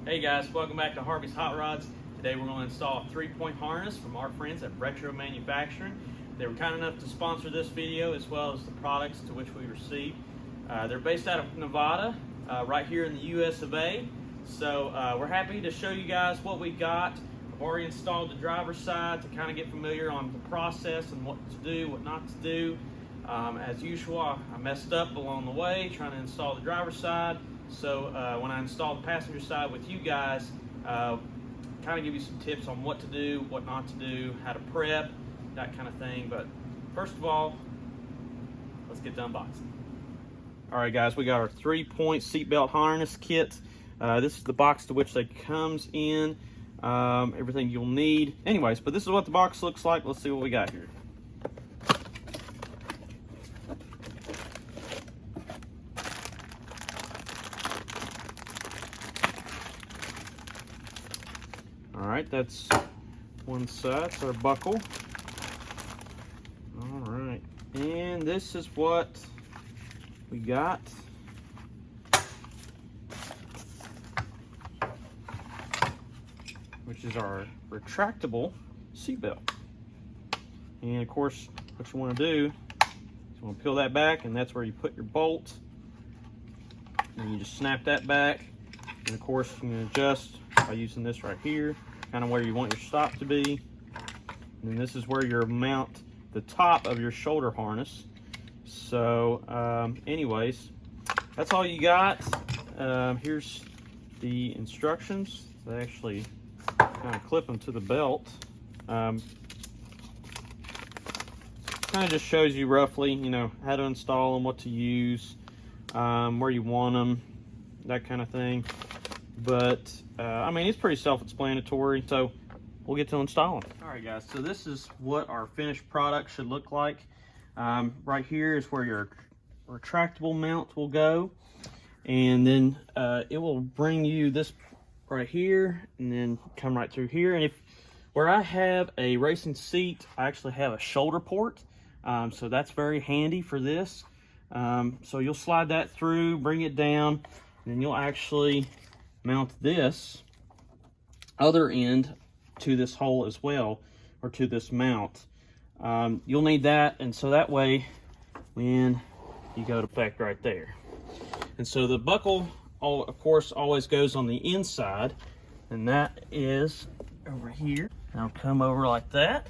Hey guys, welcome back to Harvey's Hot Rods. Today we're going to install a 3-point harness from our friends at Retro Manufacturing. They were kind enough to sponsor this video as well as the products to which we received. They're based out of Nevada, right here in the US of A. So we're happy to show you guys what we got. I've already installed the driver's side to kind of get familiar on the process and what to do, what not to do. As usual, I messed up along the way trying to install the driver's side. So when I install the passenger side with you guys, kind of give you some tips on what to do, what not to do, how to prep, that kind of thing. But first of all, let's get to unboxing. All right, guys, we got our 3-point seatbelt harness kit. This is the box to which they comes in. Everything you'll need. Anyways, but this is what the box looks like. Let's see what we got here. All right, that's one side, it's our buckle. All right, and this is what we got. Which is our retractable seatbelt. And of course, what you want to do is you want to peel that back, and that's where you put your bolt. And you just snap that back. And of course, you can adjust by using this right here, kind of where you want your stop to be. And then this is where you mount the top of your shoulder harness. So anyways, that's all you got. Here's the instructions. They actually kind of clip them to the belt. Kind of just shows you roughly, you know, how to install them, what to use, where you want them, that kind of thing. But I mean, it's pretty self-explanatory, so we'll get to installing. All right, guys, so this is what our finished product should look like. Right here is where your retractable mount will go, and then it will bring you this right here and then come right through here. And where I have a racing seat, I actually have a shoulder port, so that's very handy for this. So you'll slide that through, bring it down, and then you'll actually mount this other end to this hole as well, or to this mount. You'll need that, and so that way when you go to effect right there. And so the buckle, of course, always goes on the inside, and that is over here. I'll come over like that.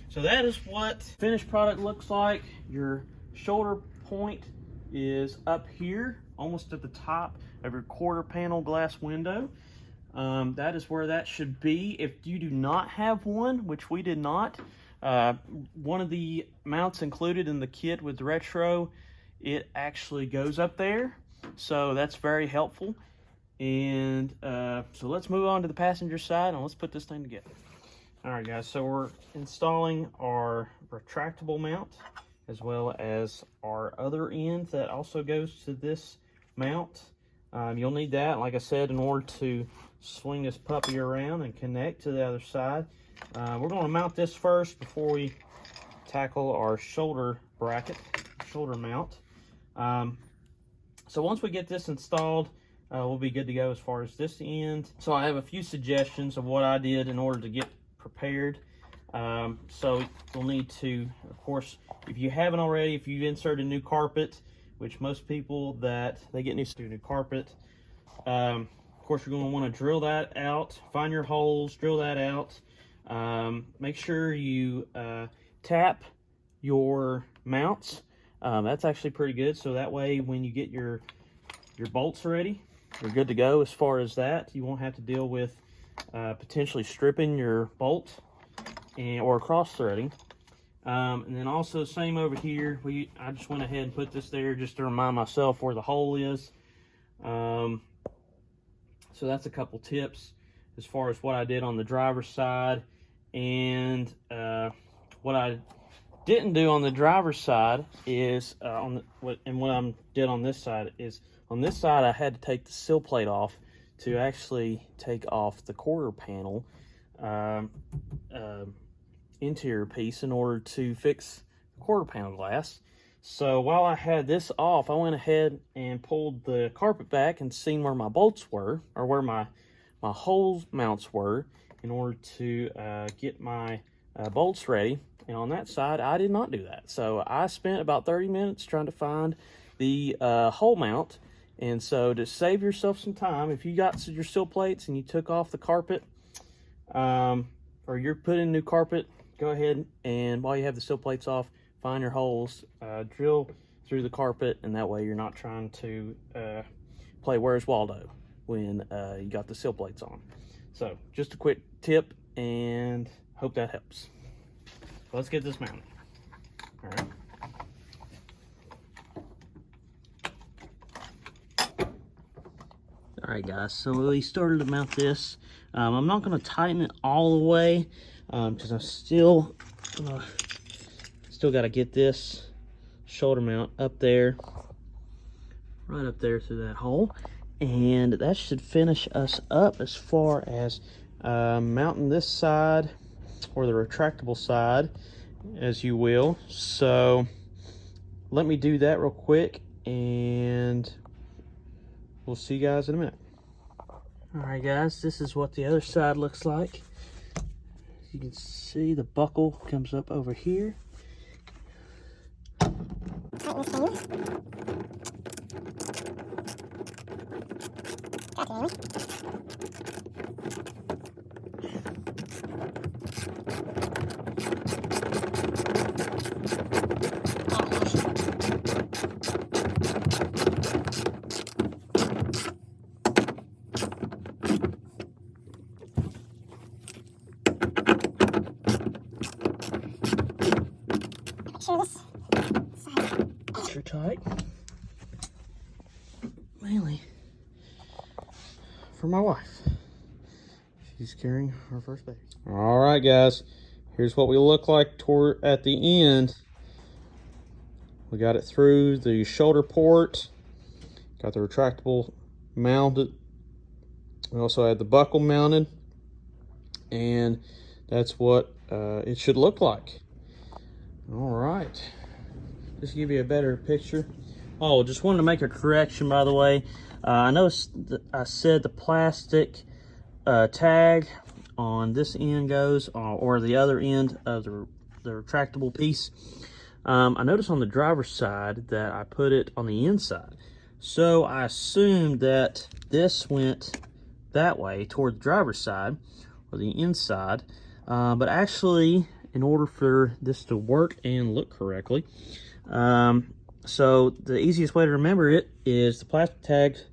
So that is what finished product looks like. Your shoulder point is up here, almost at the top of your quarter panel glass window. That is where that should be. If you do not have one, which we did not, one of the mounts included in the kit with Retro, it actually goes up there. So that's very helpful. And so let's move on to the passenger side and let's put this thing together. All right, guys, so we're installing our retractable mount as well as our other end that also goes to this mount. You'll need that, like I said, in order to swing this puppy around and connect to the other side. We're going to mount this first before we tackle our shoulder bracket, shoulder mount. So once we get this installed, we'll be good to go as far as this end. So I have a few suggestions of what I did in order to get prepared. So you'll need to, of course, if you haven't already, if you've inserted new carpet, which most people that they get new carpet, of course you're going to want to drill that out, find your holes, drill that out. Make sure you tap your mounts. That's actually pretty good, so that way when you get your bolts ready, you're good to go as far as that. You won't have to deal with potentially stripping your bolt or cross-threading. And then also same over here, I just went ahead and put this there just to remind myself where the hole is. So that's a couple tips as far as what I did on the driver's side. And what I didn't do on the driver's side is what I did on this side is, on this side I had to take the sill plate off to actually take off the quarter panel interior piece in order to fix the quarter panel glass. So while I had this off, I went ahead and pulled the carpet back and seen where my bolts were, or where my my hole mounts were in order to get my bolts ready. And on that side, I did not do that. So I spent about 30 minutes trying to find the hole mount. And so to save yourself some time, if you got your sill plates and you took off the carpet, or you're putting new carpet, go ahead and while you have the sill plates off, find your holes, drill through the carpet, and that way you're not trying to play Where's Waldo when you got the sill plates on. So just a quick tip, and hope that helps. Let's get this mounted. All right. All right, guys, so we started to mount this. I'm not going to tighten it all the way because I still got to get this shoulder mount up there, right up there through that hole, and that should finish us up as far as mounting this side, or the retractable side, as you will. So let me do that real quick, and we'll see you guys in a minute. All right, guys, this is what the other side looks like. You can see the buckle comes up over here. Extra tight, mainly for my wife. She's carrying her first baby. All right, guys, here's what we look like at the end. We got it through the shoulder port, got the retractable mounted. We also had the buckle mounted, and that's what it should look like. All right, just to give you a better picture. Oh, just wanted to make a correction, by the way. I noticed that I said the plastic tag on this end goes, or the other end of the retractable piece. I noticed on the driver's side that I put it on the inside. So I assumed that this went that way toward the driver's side, or the inside. But actually, in order for this to work and look correctly, so the easiest way to remember it is the plastic tags,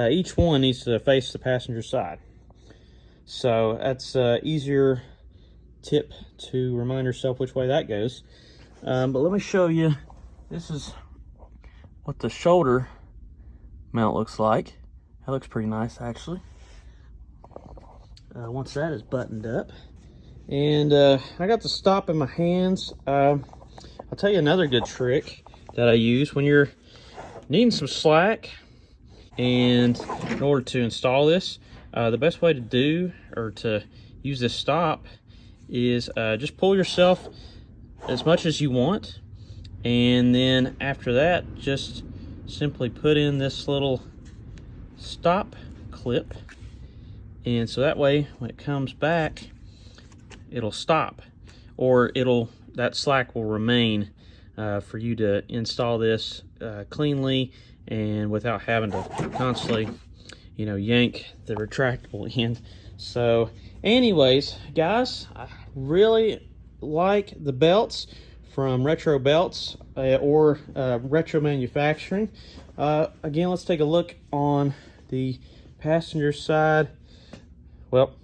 each one needs to face the passenger side. So that's an easier tip to remind yourself which way that goes. But let me show you, this is what the shoulder mount looks like. That looks pretty nice, actually. Once that is buttoned up. And I got the stop in my hands. I'll tell you another good trick that I use when you're needing some slack, and in order to install this, the best way to do, or to use this stop, is just pull yourself as much as you want, and then after that, just simply put in this little stop clip, and so that way when it comes back, it'll stop, or that slack will remain for you to install this cleanly and without having to constantly, yank the retractable end. So anyways, guys, I really like the belts from Retro Belts, or Retro Manufacturing. Again, let's take a look on the passenger side. Well,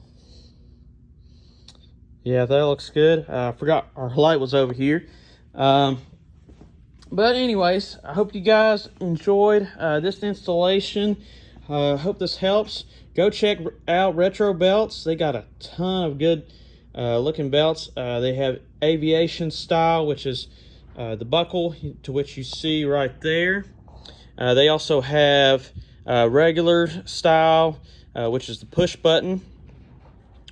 yeah, that looks good. I forgot our light was over here. But anyways, I hope you guys enjoyed this installation. Hope this helps. Go check out Retro Belts. They got a ton of good looking belts. They have aviation style, which is the buckle, to which you see right there. They also have regular style, which is the push button,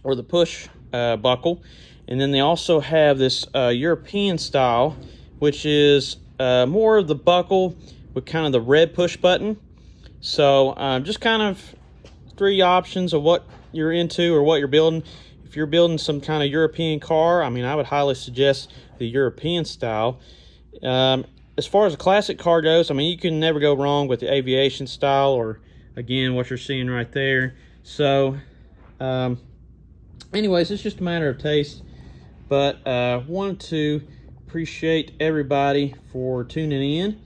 or the push buckle. And then they also have this European style, which is more of the buckle with kind of the red push button. So just kind of three options of what you're into or what you're building. If you're building some kind of European car, I mean, I would highly suggest the European style. As far as a classic car goes, I mean, you can never go wrong with the aviation style, or again, what you're seeing right there. So, anyways, it's just a matter of taste. But wanted to appreciate everybody for tuning in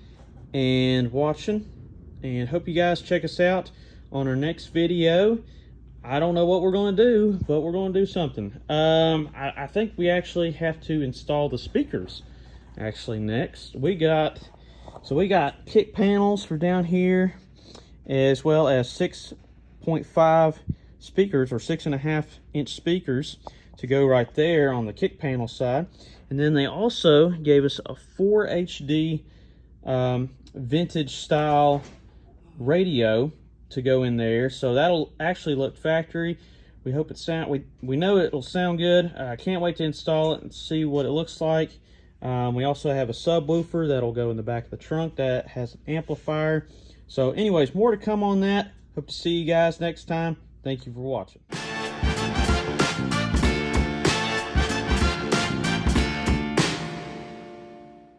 and watching, and hope you guys check us out on our next video. I don't know what we're going to do, but we're going to do something. I think we actually have to install the speakers actually next. We got kick panels for down here, as well as 6.5 speakers, or 6.5-inch speakers, to go right there on the kick panel side. And then they also gave us a 4 HD vintage style radio to go in there, so that'll actually look factory. We hope it we know it'll sound good. I can't wait to install it and see what it looks like. We also have a subwoofer that'll go in the back of the trunk that has an amplifier. So anyways, more to come on that. Hope to see you guys next time. Thank you for watching.